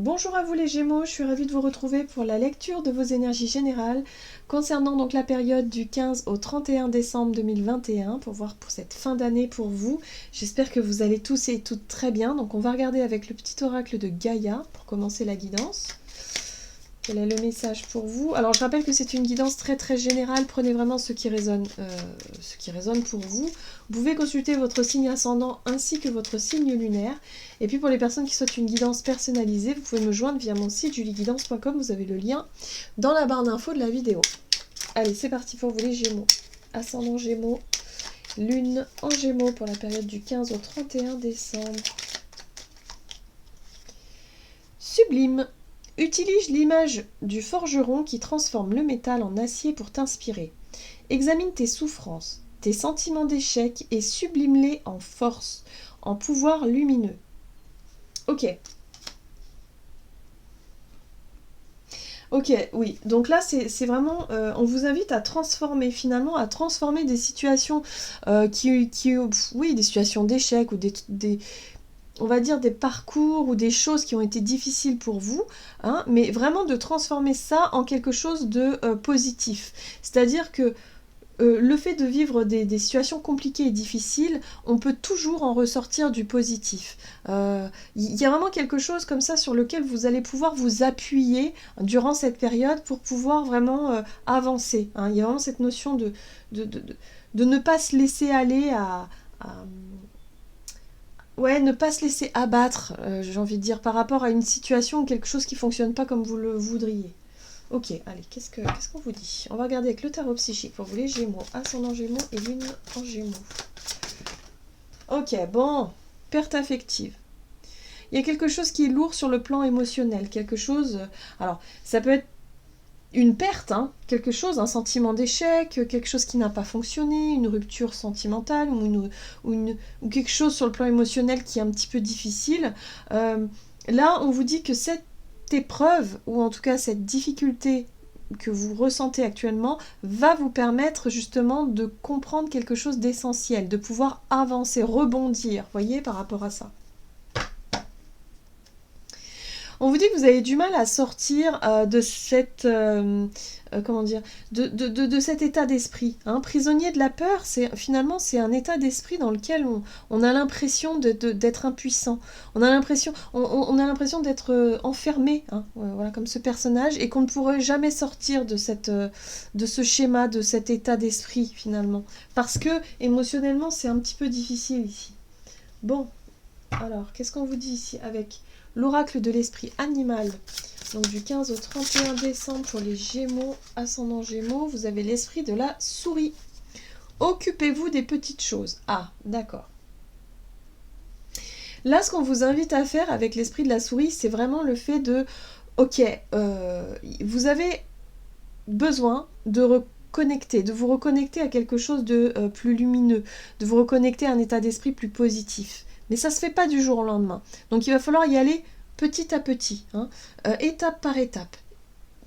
Bonjour à vous les Gémeaux, je suis ravie de vous retrouver pour la lecture de vos énergies générales concernant donc la période du 15 au 31 décembre 2021 pour voir pour cette fin d'année pour vous. J'espère que vous allez tous et toutes très bien. Donc on va regarder avec le petit oracle de Gaïa pour commencer la guidance. Quel est le message pour vous? Alors je rappelle que c'est une guidance très très générale, prenez vraiment ce qui résonne pour vous. Vous pouvez consulter votre signe ascendant ainsi que votre signe lunaire. Et puis pour les personnes qui souhaitent une guidance personnalisée, vous pouvez me joindre via mon site julieguidance.com, vous avez le lien dans la barre d'infos de la vidéo. Allez, c'est parti pour vous les Gémeaux. Ascendant Gémeaux, Lune en Gémeaux pour la période du 15 au 31 décembre. Sublime. Utilise l'image du forgeron qui transforme le métal en acier pour t'inspirer. Examine tes souffrances, tes sentiments d'échec et sublime-les en force, en pouvoir lumineux. Ok. Ok, oui. Donc là, c'est vraiment... on vous invite à transformer, finalement, à transformer des situations oui, des situations d'échec ou on va dire des parcours ou des choses qui ont été difficiles pour vous, hein, mais vraiment de transformer ça en quelque chose de positif. C'est-à-dire que le fait de vivre des situations compliquées et difficiles, on peut toujours en ressortir du positif. Y a vraiment quelque chose comme ça sur lequel vous allez pouvoir vous appuyer durant cette période pour pouvoir vraiment avancer, hein. Il y a vraiment cette notion de ne pas se laisser aller à ouais, ne pas se laisser abattre, j'ai envie de dire, par rapport à une situation ou quelque chose qui fonctionne pas comme vous le voudriez. Ok, allez, qu'est-ce qu'on vous dit? On va regarder avec le tarot psychique pour vous les Gémeaux, ascendant Gémeaux et Lune en Gémeaux. Ok, bon, perte affective. Il y a quelque chose qui est lourd sur le plan émotionnel, quelque chose... Alors, ça peut être une perte, hein, quelque chose, un sentiment d'échec, quelque chose qui n'a pas fonctionné, une rupture sentimentale ou quelque chose sur le plan émotionnel qui est un petit peu difficile. Là, on vous dit que cette épreuve, ou en tout cas cette difficulté que vous ressentez actuellement, va vous permettre justement de comprendre quelque chose d'essentiel, de pouvoir avancer, rebondir, voyez, par rapport à ça. On vous dit que vous avez du mal à sortir de cette comment dire, de cet état d'esprit, hein. Prisonnier de la peur, finalement c'est un état d'esprit dans lequel on a l'impression d'être impuissant. On a l'impression d'être enfermé, hein, voilà, comme ce personnage, et qu'on ne pourrait jamais sortir de ce schéma, de cet état d'esprit finalement, parce que émotionnellement c'est un petit peu difficile ici. Bon, alors qu'est-ce qu'on vous dit ici avec l'oracle de l'esprit animal? Donc du 15 au 31 décembre pour les Gémeaux, ascendant Gémeaux, vous avez l'esprit de la souris. Occupez-vous des petites choses. Ah, d'accord. Là, ce qu'on vous invite à faire avec l'esprit de la souris, c'est vraiment le fait de... Ok, vous avez besoin de vous reconnecter à quelque chose de plus lumineux, de vous reconnecter à un état d'esprit plus positif. Mais ça ne se fait pas du jour au lendemain. Donc il va falloir y aller petit à petit, hein, étape par étape.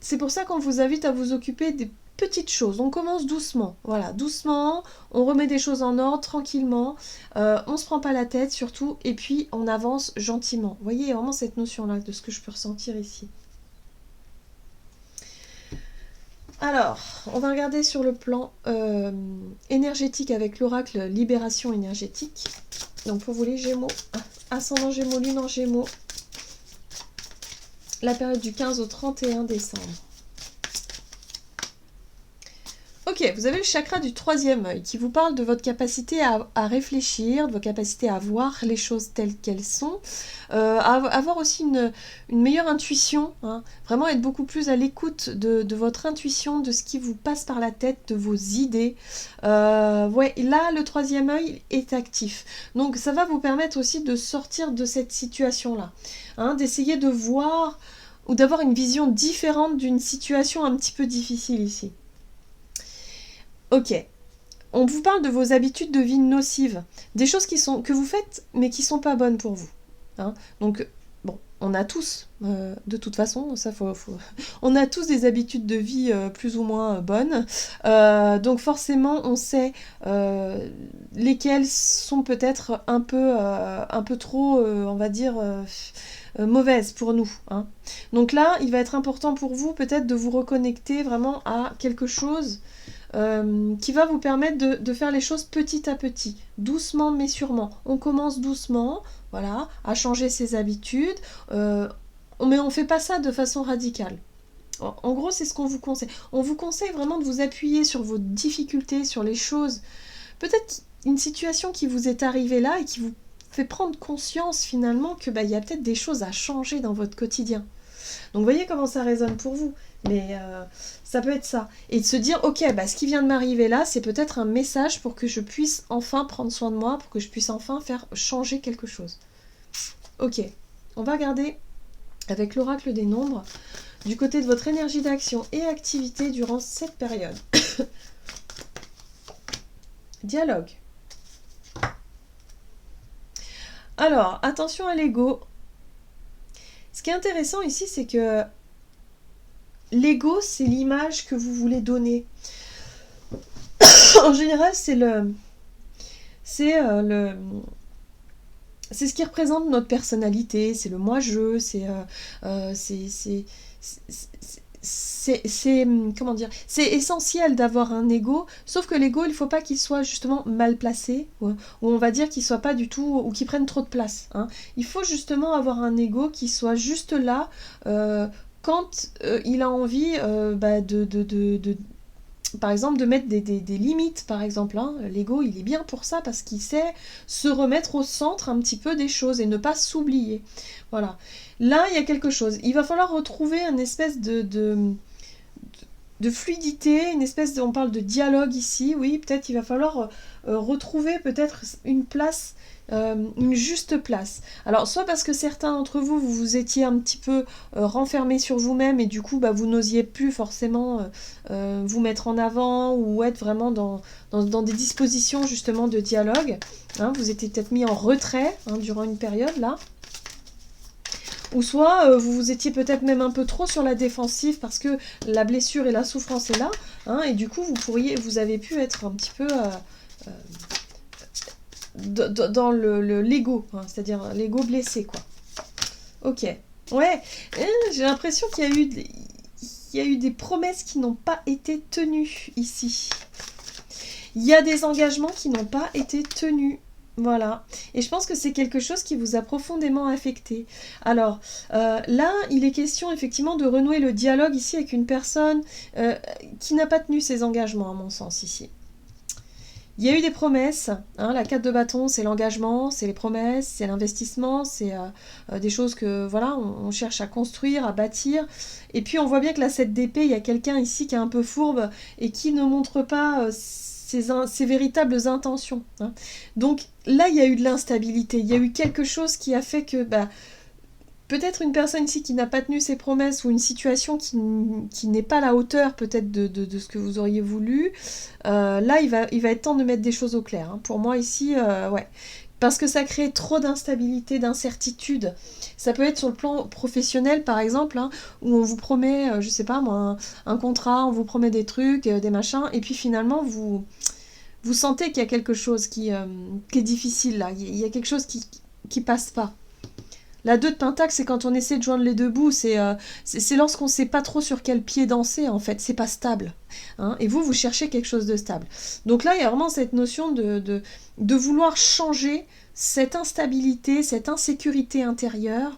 C'est pour ça qu'on vous invite à vous occuper des petites choses. On commence doucement, voilà, doucement, on remet des choses en ordre, tranquillement, on se prend pas la tête surtout, et puis on avance gentiment. Vous voyez, il y a vraiment cette notion-là de ce que je peux ressentir ici. Alors, on va regarder sur le plan énergétique avec l'oracle Libération énergétique. Donc pour vous les Gémeaux, ascendant Gémeaux, Lune en Gémeaux, la période du 15 au 31 décembre. Ok, vous avez le chakra du troisième œil qui vous parle de votre capacité à réfléchir, de votre capacité à voir les choses telles qu'elles sont, à avoir aussi une meilleure intuition, hein, vraiment être beaucoup plus à l'écoute de votre intuition, de ce qui vous passe par la tête, de vos idées. Ouais, là, le troisième œil est actif. Donc ça va vous permettre aussi de sortir de cette situation-là, hein, d'essayer de voir ou d'avoir une vision différente d'une situation un petit peu difficile ici. Ok, on vous parle de vos habitudes de vie nocives, des choses que vous faites mais qui sont pas bonnes pour vous, hein. Donc bon, on a tous, de toute façon, on a tous des habitudes de vie plus ou moins bonnes, donc forcément on sait lesquelles sont peut-être un peu trop, on va dire, mauvaise pour nous, hein. Donc là, il va être important pour vous peut-être de vous reconnecter vraiment à quelque chose qui va vous permettre de faire les choses petit à petit, doucement mais sûrement. On commence doucement, voilà, à changer ses habitudes, mais on ne fait pas ça de façon radicale. En gros, c'est ce qu'on vous conseille. On vous conseille vraiment de vous appuyer sur vos difficultés, sur les choses. Peut-être une situation qui vous est arrivée là et qui vous fait prendre conscience finalement que y a peut-être des choses à changer dans votre quotidien. Donc voyez comment ça résonne pour vous. Mais ça peut être ça. Et de se dire, ok, ce qui vient de m'arriver là, c'est peut-être un message pour que je puisse enfin prendre soin de moi, pour que je puisse enfin faire changer quelque chose. Ok, on va regarder avec l'oracle des nombres du côté de votre énergie d'action et activité durant cette période. Dialogue. Alors, attention à l'ego. Ce qui est intéressant ici, c'est que l'ego, c'est l'image que vous voulez donner. En général, c'est ce qui représente notre personnalité, c'est le moi-je, comment dire, c'est essentiel d'avoir un ego, sauf que l'ego, il ne faut pas qu'il soit justement mal placé, ou on va dire qu'il soit pas du tout, ou qu'il prenne trop de place, hein. Il faut justement avoir un ego qui soit juste là quand il a envie par exemple, de mettre des limites, par exemple, hein. L'ego, il est bien pour ça, parce qu'il sait se remettre au centre un petit peu des choses et ne pas s'oublier. Voilà. Là, il y a quelque chose. Il va falloir retrouver une espèce de fluidité, une espèce on parle de dialogue ici, oui, peut-être il va falloir retrouver peut-être une place, une juste place. Alors, soit parce que certains d'entre vous, vous étiez un petit peu renfermés sur vous-même et du coup, vous n'osiez plus forcément vous mettre en avant ou être vraiment dans des dispositions justement de dialogue, hein. Vous étiez peut-être mis en retrait, hein, durant une période là. Ou soit vous étiez peut-être même un peu trop sur la défensive parce que la blessure et la souffrance est là, hein, et du coup vous avez pu être un petit peu dans l'ego, hein, c'est-à-dire l'ego blessé, quoi. Ok, ouais, j'ai l'impression qu'il y a eu des promesses qui n'ont pas été tenues ici. Il y a des engagements qui n'ont pas été tenus. Voilà. Et je pense que c'est quelque chose qui vous a profondément affecté. Alors, là, il est question effectivement de renouer le dialogue ici avec une personne qui n'a pas tenu ses engagements, à mon sens, ici. Il y a eu des promesses, hein, la 4 de bâton, c'est l'engagement, c'est les promesses, c'est l'investissement, c'est des choses que, voilà, on cherche à construire, à bâtir. Et puis, on voit bien que la 7 d'épée, il y a quelqu'un ici qui est un peu fourbe et qui ne montre pas ses véritables intentions, hein. Donc, là, il y a eu de l'instabilité, il y a eu quelque chose qui a fait que, peut-être une personne ici qui n'a pas tenu ses promesses ou une situation qui n'est pas à la hauteur peut-être de ce que vous auriez voulu, là il va être temps de mettre des choses au clair, hein. Pour moi ici, ouais. Parce que ça crée trop d'instabilité, d'incertitude. Ça peut être sur le plan professionnel par exemple, hein, où on vous promet, je sais pas moi, un contrat, on vous promet des trucs, des machins, et puis finalement vous sentez qu'il y a quelque chose qui est difficile là, il y a quelque chose qui passe pas. La 2 de Pentacle, c'est quand on essaie de joindre les deux bouts, c'est lorsqu'on ne sait pas trop sur quel pied danser, en fait, c'est pas stable, hein, et vous cherchez quelque chose de stable. Donc là, il y a vraiment cette notion de vouloir changer cette instabilité, cette insécurité intérieure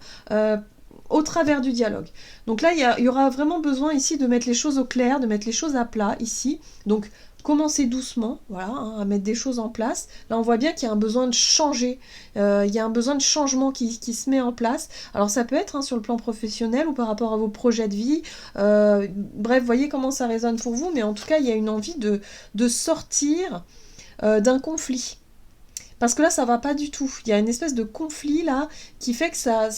au travers du dialogue. Donc là, il y aura vraiment besoin ici de mettre les choses au clair, de mettre les choses à plat ici. Donc commencer doucement, voilà, hein, à mettre des choses en place. Là, on voit bien qu'il y a un besoin de changer, il y a un besoin de changement qui se met en place. Alors, ça peut être, hein, sur le plan professionnel ou par rapport à vos projets de vie. Bref, voyez comment ça résonne pour vous, mais en tout cas, il y a une envie de sortir d'un conflit. Parce que là, ça va pas du tout. Il y a une espèce de conflit là qui fait que ça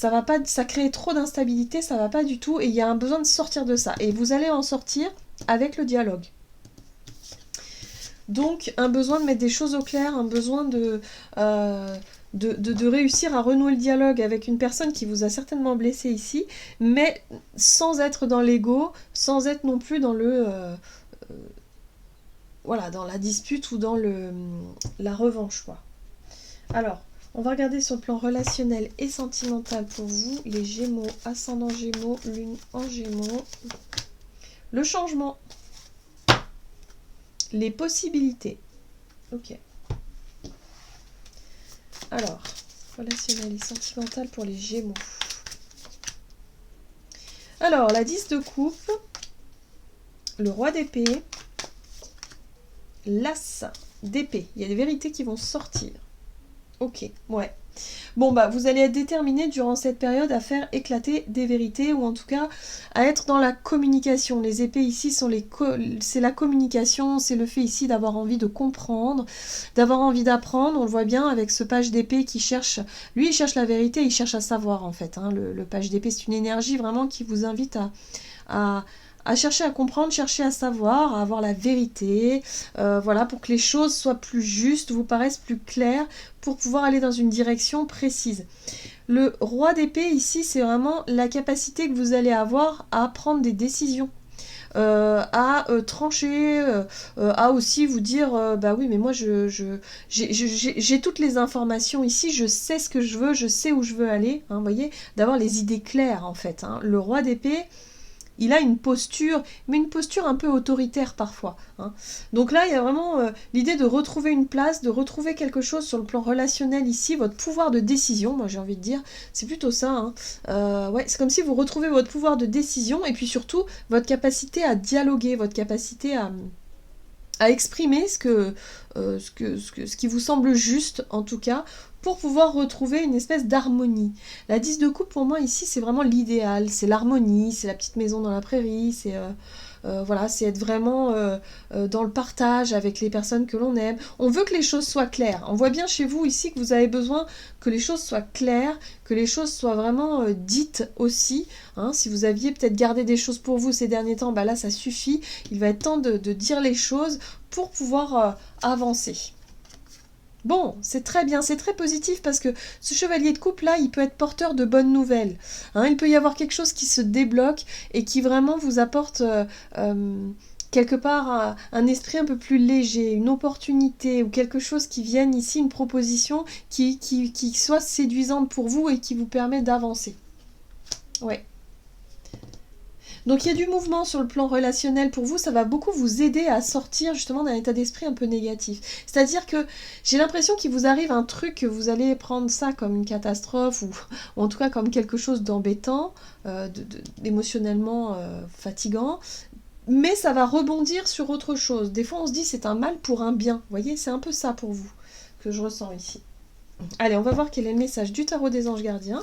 va pas, ça crée trop d'instabilité, ça va pas du tout, et il y a un besoin de sortir de ça. Et vous allez en sortir avec le dialogue. Donc, un besoin de mettre des choses au clair, un besoin de réussir à renouer le dialogue avec une personne qui vous a certainement blessé ici, mais sans être dans l'ego, sans être non plus dans voilà, dans la dispute ou dans la revanche, quoi. Alors, On va regarder sur le plan relationnel et sentimental pour vous, les Gémeaux, ascendant Gémeaux, lune en Gémeaux. Le changement. Les possibilités. Ok. Alors, relationnel et sentimental pour les Gémeaux. Alors, la 10 de coupe, le roi d'épée, l'as d'épée. Il y a des vérités qui vont sortir. Ok, ouais. Bon, bah, vous allez être déterminé durant cette période à faire éclater des vérités, ou en tout cas à être dans la communication. Les épées ici sont c'est la communication, c'est le fait ici d'avoir envie de comprendre, d'avoir envie d'apprendre. On le voit bien avec ce page d'épée qui cherche, lui il cherche la vérité, il cherche à savoir en fait. Hein. Le page d'épée, c'est une énergie vraiment qui vous invite à chercher à comprendre, chercher à savoir, à avoir la vérité, voilà, pour que les choses soient plus justes, vous paraissent plus claires, pour pouvoir aller dans une direction précise. Le roi d'épée ici, c'est vraiment la capacité que vous allez avoir à prendre des décisions. À trancher, à aussi vous dire bah oui mais moi j'ai toutes les informations ici, je sais ce que je veux, je sais où je veux aller, hein, vous voyez, d'avoir les idées claires en fait. Hein. Le roi d'épée, il a une posture, mais une posture un peu autoritaire parfois. Hein. Donc là, il y a vraiment l'idée de retrouver une place, de retrouver quelque chose sur le plan relationnel ici, votre pouvoir de décision, moi j'ai envie de dire, c'est plutôt ça. Hein. Ouais, c'est comme si vous retrouvez votre pouvoir de décision, et puis surtout, votre capacité à dialoguer, votre capacité à exprimer ce qui vous semble juste, en tout cas, pour pouvoir retrouver une espèce d'harmonie. La 10 de coupe, pour moi, ici, c'est vraiment l'idéal. C'est l'harmonie, c'est la petite maison dans la prairie, c'est voilà, c'est être vraiment dans le partage avec les personnes que l'on aime. On veut que les choses soient claires. On voit bien chez vous ici que vous avez besoin que les choses soient claires, que les choses soient vraiment dites aussi. Hein. Si vous aviez peut-être gardé des choses pour vous ces derniers temps, bah là, ça suffit. Il va être temps de dire les choses pour pouvoir avancer. Bon, c'est très bien, c'est très positif parce que ce chevalier de coupe là, il peut être porteur de bonnes nouvelles. Hein, il peut y avoir quelque chose qui se débloque et qui vraiment vous apporte quelque part un esprit un peu plus léger, une opportunité ou quelque chose qui vienne ici, une proposition qui soit séduisante pour vous et qui vous permet d'avancer. Ouais. Donc il y a du mouvement sur le plan relationnel pour vous, ça va beaucoup vous aider à sortir justement d'un état d'esprit un peu négatif. C'est-à-dire que j'ai l'impression qu'il vous arrive un truc, que vous allez prendre ça comme une catastrophe ou en tout cas comme quelque chose d'embêtant, d'émotionnellement fatigant, mais ça va rebondir sur autre chose. Des fois on se dit c'est un mal pour un bien, vous voyez, c'est un peu ça pour vous que je ressens ici. Allez, on va voir quel est le message du tarot des anges gardiens.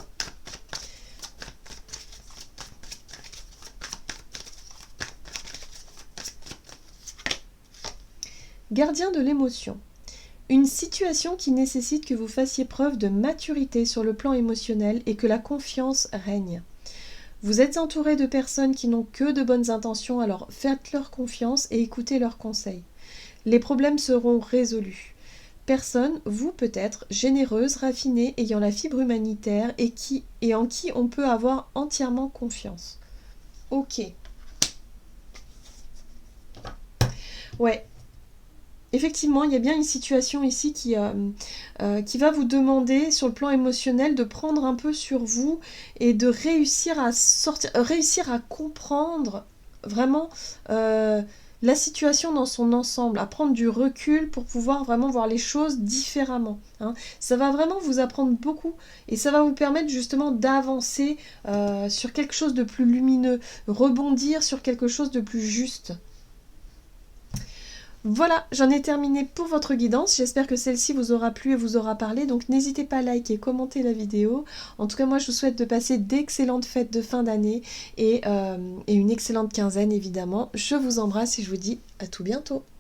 Gardien de l'émotion. Une situation qui nécessite que vous fassiez preuve de maturité sur le plan émotionnel et que la confiance règne. Vous êtes entouré de personnes qui n'ont que de bonnes intentions, alors faites-leur confiance et écoutez leurs conseils. Les problèmes seront résolus. Personne, vous peut-être, généreuse, raffinée, ayant la fibre humanitaire et en qui on peut avoir entièrement confiance. Ok. Ouais. Effectivement, il y a bien une situation ici qui va vous demander, sur le plan émotionnel, de prendre un peu sur vous et de réussir à comprendre vraiment la situation dans son ensemble, à prendre du recul pour pouvoir vraiment voir les choses différemment. Hein. Ça va vraiment vous apprendre beaucoup et ça va vous permettre justement d'avancer sur quelque chose de plus lumineux, rebondir sur quelque chose de plus juste. Voilà, j'en ai terminé pour votre guidance. J'espère que celle-ci vous aura plu et vous aura parlé. Donc n'hésitez pas à liker, commenter la vidéo. En tout cas, moi, je vous souhaite de passer d'excellentes fêtes de fin d'année et une excellente quinzaine, évidemment. Je vous embrasse et je vous dis à tout bientôt.